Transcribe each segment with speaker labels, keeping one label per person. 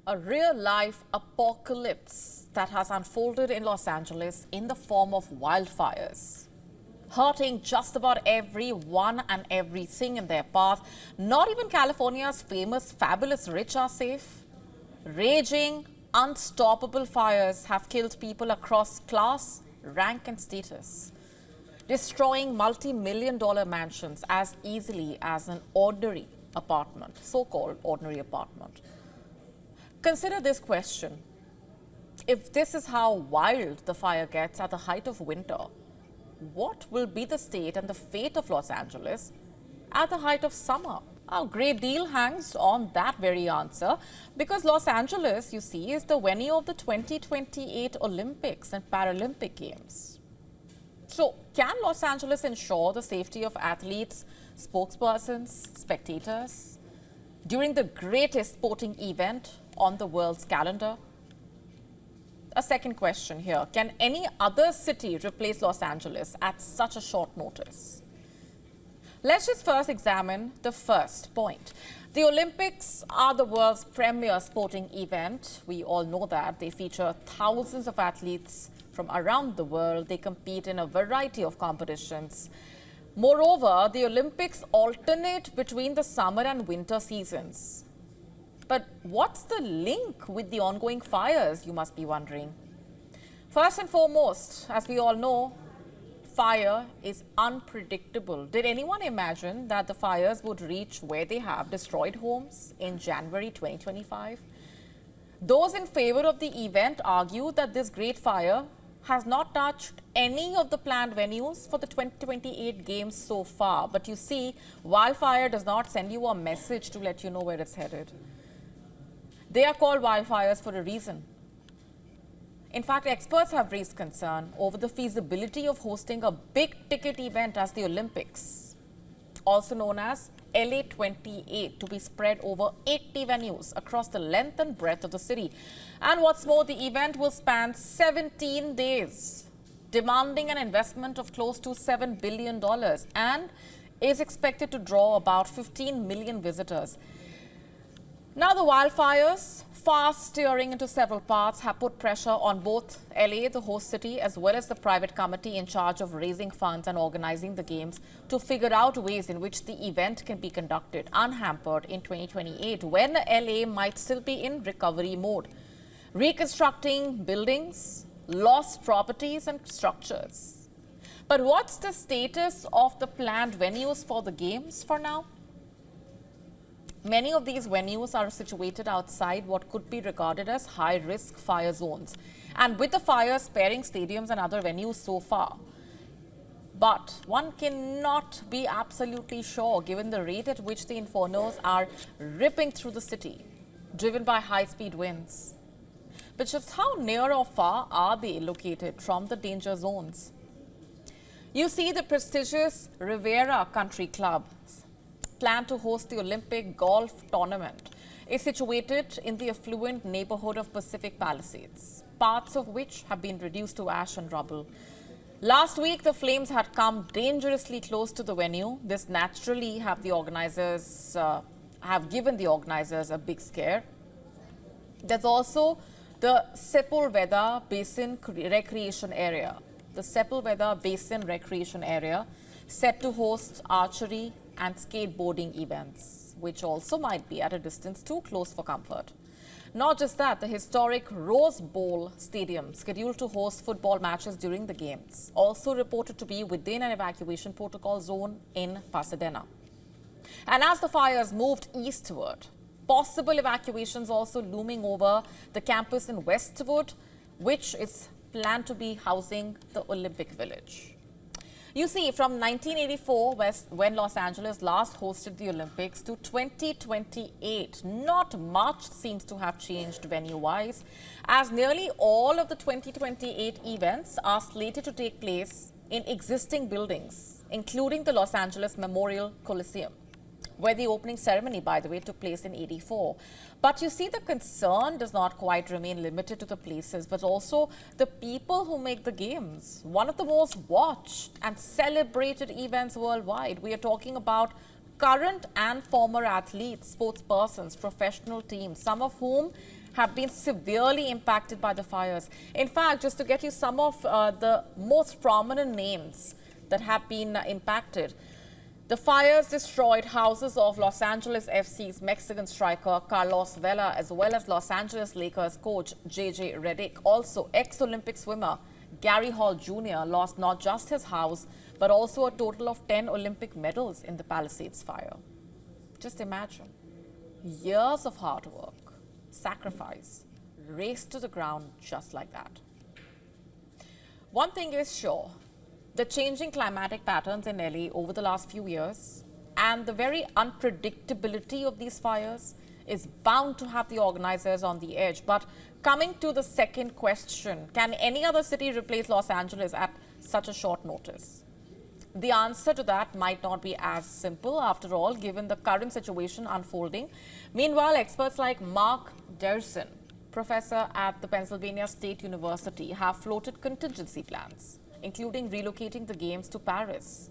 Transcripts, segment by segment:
Speaker 1: A real-life apocalypse that has unfolded in Los Angeles in the form of wildfires, hurting just about everyone and everything in their path. Not even California's famous fabulous rich are safe. Raging, unstoppable fires have killed people across class, rank and status, destroying multi-million-dollar mansions as easily as an ordinary apartment, so-called ordinary apartment. Consider this question. If this is how wild the fire gets at the height of winter, what will be the state and the fate of Los Angeles at the height of summer? A great deal hangs on that very answer, because Los Angeles, you see, is the venue of the 2028 Olympics and Paralympic Games. So, can Los Angeles ensure the safety of athletes, spokespersons, spectators during the greatest sporting event on the world's calendar? A second question here. Can any other city replace Los Angeles at such a short notice? Let's just first examine the first point. The Olympics are the world's premier sporting event. We all know that. They feature thousands of athletes from around the world. They compete in a variety of competitions. Moreover, the Olympics alternate between the summer and winter seasons. But what's the link with the ongoing fires, you must be wondering? First and foremost, as we all know, fire is unpredictable. Did anyone imagine that the fires would reach where they have, destroyed homes in January 2025? Those in favor of the event argue that this great fire has not touched any of the planned venues for the 2028 games so far. But you see, wildfire does not send you a message to let you know where it's headed. They are called wildfires for a reason. In fact, experts have raised concern over the feasibility of hosting a big-ticket event as the Olympics, also known as LA 28, to be spread over 80 venues across the length and breadth of the city. And what's more, the event will span 17 days, demanding an investment of close to $7 billion and is expected to draw about 15 million visitors. Now, the wildfires, fast steering into several paths, have put pressure on both LA, the host city, as well as the private committee in charge of raising funds and organizing the games to figure out ways in which the event can be conducted unhampered in 2028, when LA might still be in recovery mode, reconstructing buildings, lost properties and structures. But what's the status of the planned venues for the games for now? Many of these venues are situated outside what could be regarded as high-risk fire zones, and with the fire sparing stadiums and other venues so far. But one cannot be absolutely sure, given the rate at which the infernos are ripping through the city, driven by high-speed winds. But just how near or far are they located from the danger zones? You see, the prestigious Riviera Country Club, planned to host the Olympic golf tournament, is situated in the affluent neighborhood of Pacific Palisades, parts of which have been reduced to ash and rubble. Last week, the flames had come dangerously close to the venue. This naturally have given the organizers a big scare. There's also the Sepulveda Basin Recreation Area. The Sepulveda Basin Recreation Area, set to host archery and skateboarding events, which also might be at a distance too close for comfort. Not just that, the historic Rose Bowl Stadium, scheduled to host football matches during the games, also reported to be within an evacuation protocol zone in Pasadena. And as the fires moved eastward, possible evacuations also looming over the campus in Westwood, which is planned to be housing the Olympic Village. You see, from 1984, when Los Angeles last hosted the Olympics, to 2028, not much seems to have changed venue-wise, as nearly all of the 2028 events are slated to take place in existing buildings, including the Los Angeles Memorial Coliseum, where the opening ceremony, by the way, took place in '84. But you see, the concern does not quite remain limited to the places, but also the people who make the games. One of the most watched and celebrated events worldwide. We are talking about current and former athletes, sportspersons, professional teams, some of whom have been severely impacted by the fires. In fact, just to get you some of the most prominent names that have been impacted, the fires destroyed houses of Los Angeles FC's Mexican striker Carlos Vela, as well as Los Angeles Lakers coach JJ Redick. Also, ex-Olympic swimmer Gary Hall Jr. lost not just his house, but also a total of 10 Olympic medals in the Palisades fire. Just imagine, years of hard work, sacrifice, razed to the ground just like that. One thing is sure, the changing climatic patterns in LA over the last few years and the very unpredictability of these fires is bound to have the organizers on the edge. But coming to the second question, can any other city replace Los Angeles at such a short notice? The answer to that might not be as simple after all, given the current situation unfolding. Meanwhile, experts like Mark Derson, professor at the Pennsylvania State University, have floated contingency plans, including relocating the Games to Paris,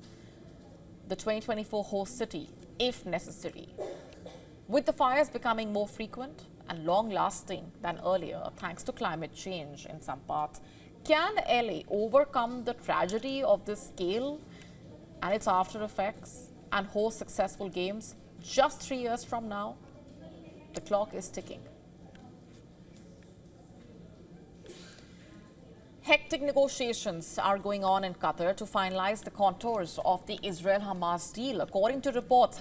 Speaker 1: the 2024 host city, if necessary. With the fires becoming more frequent and long-lasting than earlier, thanks to climate change in some parts, can LA overcome the tragedy of this scale and its after effects and host successful games just 3 years from now? The clock is ticking. Hectic negotiations are going on in Qatar to finalize the contours of the Israel-Hamas deal. According to reports,